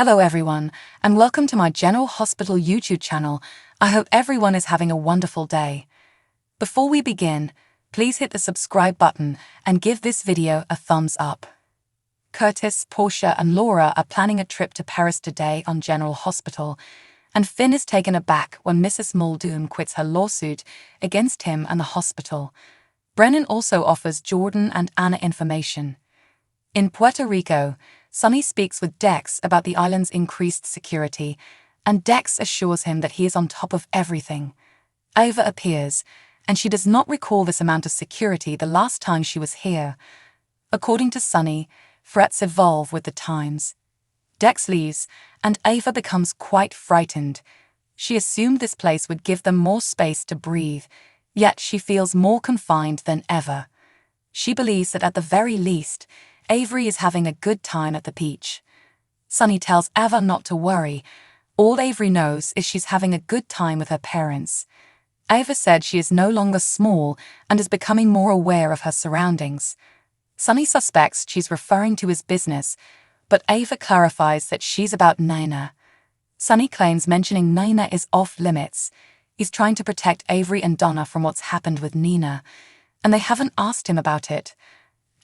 Hello everyone, and welcome to my General Hospital YouTube channel. I hope everyone is having a wonderful day. Before we begin, please hit the subscribe button and give this video a thumbs up. Curtis, Portia and Laura are planning a trip to Paris today on General Hospital, and Finn is taken aback when Mrs. Muldoon quits her lawsuit against him and the hospital. Brennan also offers Jordan and Anna information. In Puerto Rico, Sonny speaks with Dex about the island's increased security, and Dex assures him that he is on top of everything. Ava appears, and she does not recall this amount of security the last time she was here. According to Sonny, threats evolve with the times. Dex leaves, and Ava becomes quite frightened. She assumed this place would give them more space to breathe, yet she feels more confined than ever. She believes that at the very least, Avery is having a good time at the beach. Sonny tells Ava not to worry. All Avery knows is she's having a good time with her parents. Ava said she is no longer small and is becoming more aware of her surroundings. Sonny suspects she's referring to his business, but Ava clarifies that she's about Nina. Sonny claims mentioning Nina is off limits. He's trying to protect Avery and Donna from what's happened with Nina, and they haven't asked him about it.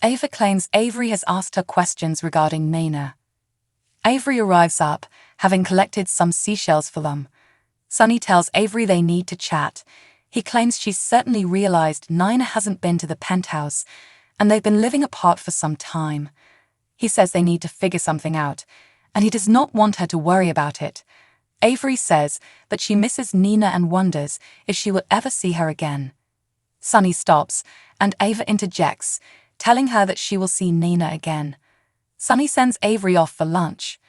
Ava claims Avery has asked her questions regarding Nina. Avery arrives up, having collected some seashells for them. Sonny tells Avery they need to chat. He claims she's certainly realized Nina hasn't been to the penthouse, and they've been living apart for some time. He says they need to figure something out, and he does not want her to worry about it. Avery says that she misses Nina and wonders if she will ever see her again. Sonny stops, and Ava interjects, telling her that she will see Nina again. Sonny sends Avery off for lunch.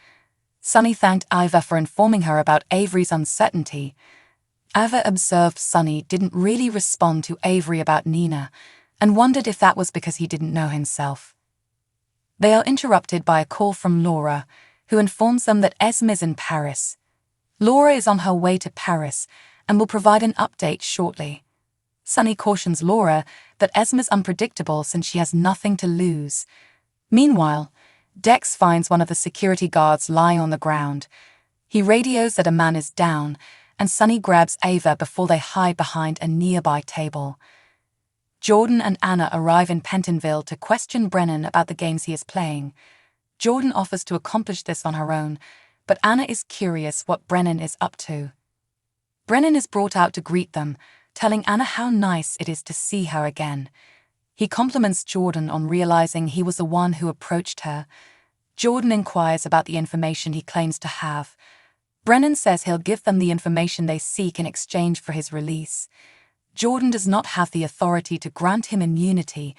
Sonny thanked Ava for informing her about Avery's uncertainty. Ava observed Sonny didn't really respond to Avery about Nina, and wondered if that was because he didn't know himself. They are interrupted by a call from Laura, who informs them that Esme is in Paris. Laura is on her way to Paris and will provide an update shortly. Sonny cautions Laura that Esme's unpredictable since she has nothing to lose. Meanwhile, Dex finds one of the security guards lying on the ground. He radios that a man is down, and Sonny grabs Ava before they hide behind a nearby table. Jordan and Anna arrive in Pentonville to question Brennan about the games he is playing. Jordan offers to accomplish this on her own, but Anna is curious what Brennan is up to. Brennan is brought out to greet them, telling Anna how nice it is to see her again. He compliments Jordan on realizing he was the one who approached her. Jordan inquires about the information he claims to have. Brennan says he'll give them the information they seek in exchange for his release. Jordan does not have the authority to grant him immunity,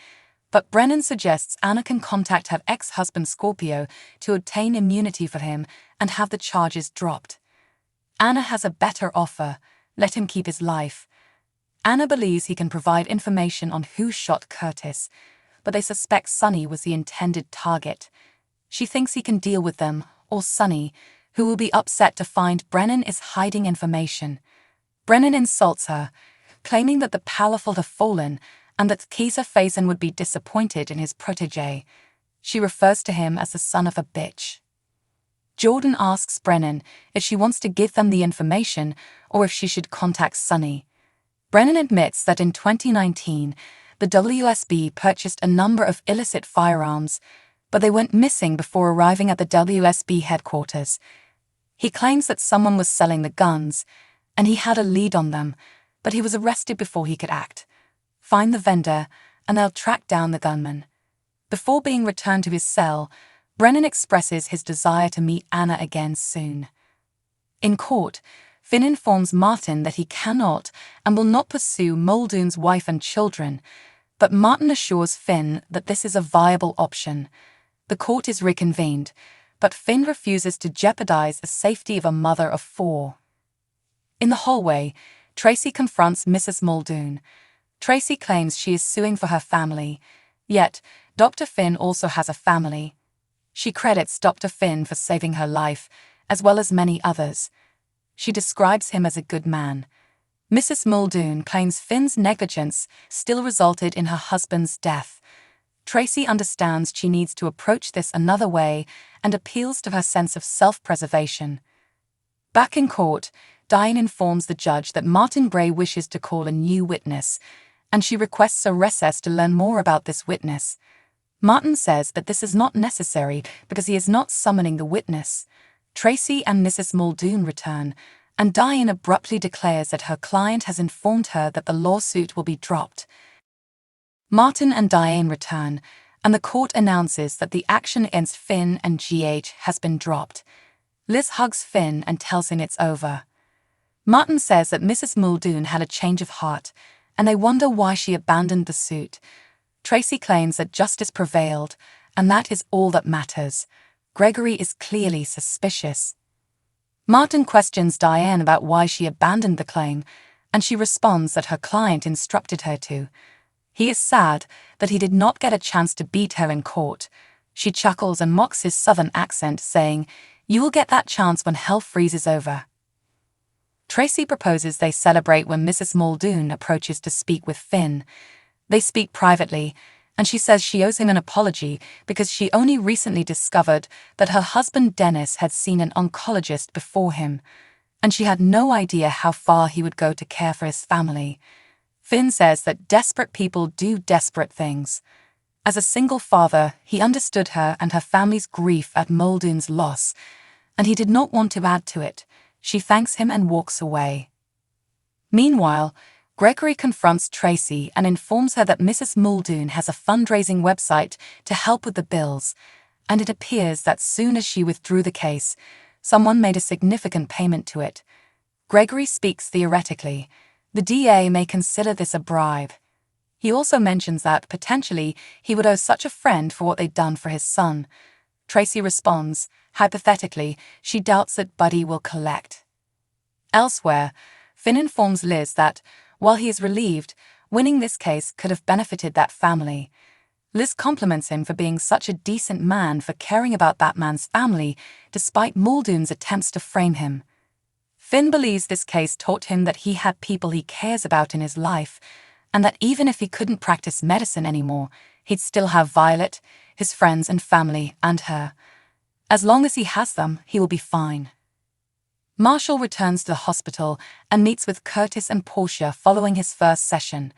but Brennan suggests Anna can contact her ex-husband Scorpio to obtain immunity for him and have the charges dropped. Anna has a better offer: let him keep his life. Anna believes he can provide information on who shot Curtis, but they suspect Sonny was the intended target. She thinks he can deal with them, or Sonny, who will be upset to find Brennan is hiding information. Brennan insults her, claiming that the powerful have fallen and that Kaiser Faison would be disappointed in his protégé. She refers to him as the son of a bitch. Jordan asks Brennan if she wants to give them the information or if she should contact Sonny. Brennan admits that in 2019, the WSB purchased a number of illicit firearms, but they went missing before arriving at the WSB headquarters. He claims that someone was selling the guns, and he had a lead on them, but he was arrested before he could act. Find the vendor, and they'll track down the gunman. Before being returned to his cell, Brennan expresses his desire to meet Anna again soon. In court, Finn informs Martin that he cannot and will not pursue Muldoon's wife and children, but Martin assures Finn that this is a viable option. The court is reconvened, but Finn refuses to jeopardize the safety of a mother of 4. In the hallway, Tracy confronts Mrs. Muldoon. Tracy claims she is suing for her family, yet Dr. Finn also has a family. She credits Dr. Finn for saving her life, as well as many others. She describes him as a good man. Mrs. Muldoon claims Finn's negligence still resulted in her husband's death. Tracy understands she needs to approach this another way and appeals to her sense of self-preservation. Back in court, Diane informs the judge that Martin Gray wishes to call a new witness, and she requests a recess to learn more about this witness. Martin says that this is not necessary because he is not summoning the witness. Tracy and Mrs. Muldoon return, and Diane abruptly declares that her client has informed her that the lawsuit will be dropped. Martin and Diane return, and the court announces that the action against Finn and GH has been dropped. Liz hugs Finn and tells him it's over. Martin says that Mrs. Muldoon had a change of heart, and they wonder why she abandoned the suit. Tracy claims that justice prevailed, and that is all that matters. Gregory is clearly suspicious. Martin questions Diane about why she abandoned the claim, and she responds that her client instructed her to. He is sad that he did not get a chance to beat her in court. She chuckles and mocks his southern accent, saying, "You will get that chance when hell freezes over." Tracy proposes they celebrate when Mrs. Muldoon approaches to speak with Finn. They speak privately, and she says she owes him an apology because she only recently discovered that her husband Dennis had seen an oncologist before him, and she had no idea how far he would go to care for his family. Finn says that desperate people do desperate things. As a single father, he understood her and her family's grief at Muldoon's loss, and he did not want to add to it. She thanks him and walks away. Meanwhile, Gregory confronts Tracy and informs her that Mrs. Muldoon has a fundraising website to help with the bills, and it appears that soon as she withdrew the case, someone made a significant payment to it. Gregory speaks theoretically. The DA may consider this a bribe. He also mentions that, potentially, he would owe such a friend for what they'd done for his son. Tracy responds, hypothetically, she doubts that Buddy will collect. Elsewhere, Finn informs Liz that, while he is relieved, winning this case could have benefited that family. Liz compliments him for being such a decent man for caring about that man's family, despite Muldoon's attempts to frame him. Finn believes this case taught him that he had people he cares about in his life, and that even if he couldn't practice medicine anymore, he'd still have Violet, his friends and family, and her. As long as he has them, he will be fine. Marshall returns to the hospital and meets with Curtis and Portia following his first session.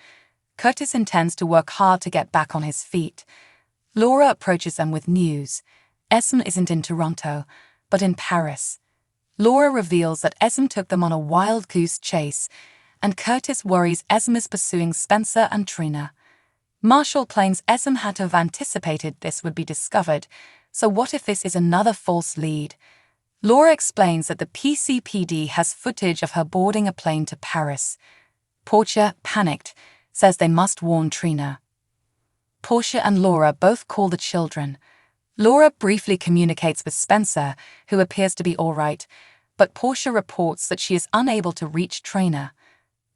Curtis intends to work hard to get back on his feet. Laura approaches them with news. Esme isn't in Toronto, but in Paris. Laura reveals that Esme took them on a wild goose chase, and Curtis worries Esme is pursuing Spencer and Trina. Marshall claims Esme had to have anticipated this would be discovered, so what if this is another false lead? Laura explains that the PCPD has footage of her boarding a plane to Paris. Portia, panicked, says they must warn Trina. Portia and Laura both call the children. Laura briefly communicates with Spencer, who appears to be all right, but Portia reports that she is unable to reach Trina.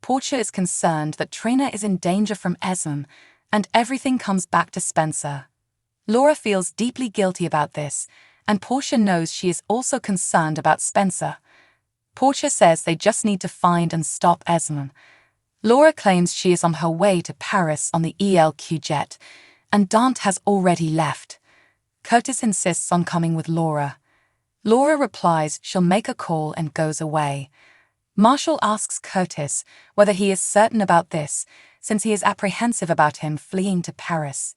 Portia is concerned that Trina is in danger from Esme, and everything comes back to Spencer. Laura feels deeply guilty about this, and Portia knows she is also concerned about Spencer. Portia says they just need to find and stop Esme. Laura claims she is on her way to Paris on the ELQ jet, and Dante has already left. Curtis insists on coming with Laura. Laura replies she'll make a call and goes away. Marshall asks Curtis whether he is certain about this, since he is apprehensive about him fleeing to Paris.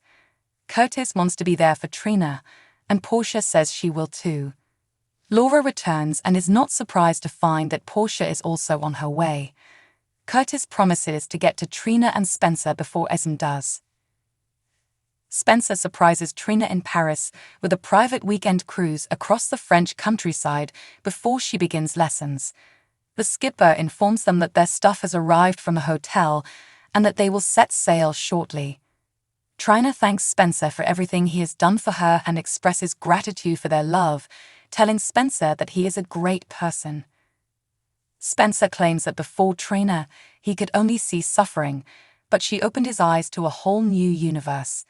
Curtis wants to be there for Trina, and Portia says she will too. Laura returns and is not surprised to find that Portia is also on her way. Curtis promises to get to Trina and Spencer before Esme does. Spencer surprises Trina in Paris with a private weekend cruise across the French countryside before she begins lessons. The skipper informs them that their stuff has arrived from the hotel and that they will set sail shortly. Trina thanks Spencer for everything he has done for her and expresses gratitude for their love, telling Spencer that he is a great person. Spencer claims that before Trina, he could only see suffering, but she opened his eyes to a whole new universe.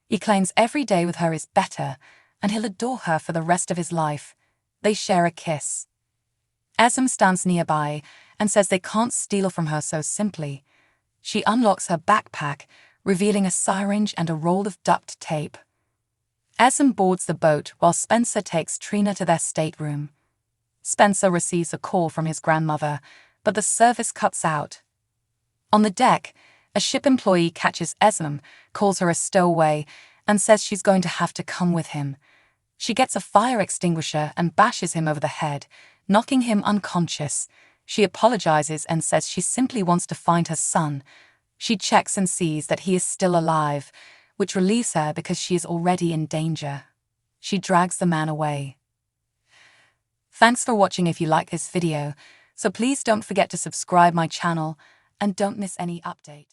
He claims every day with her is better, and he'll adore her for the rest of his life. They share a kiss. Esme stands nearby and says they can't steal from her so simply. She unlocks her backpack, revealing a syringe and a roll of duct tape. Esme boards the boat while Spencer takes Trina to their stateroom. Spencer receives a call from his grandmother, but the service cuts out. On the deck, a ship employee catches Esme, calls her a stowaway, and says she's going to have to come with him. She gets a fire extinguisher and bashes him over the head, knocking him unconscious. She apologizes and says she simply wants to find her son. She checks and sees that he is still alive, which relieves her because she is already in danger. She drags the man away. Thanks for watching. If you like this video, so please don't forget to subscribe my channel and don't miss any update.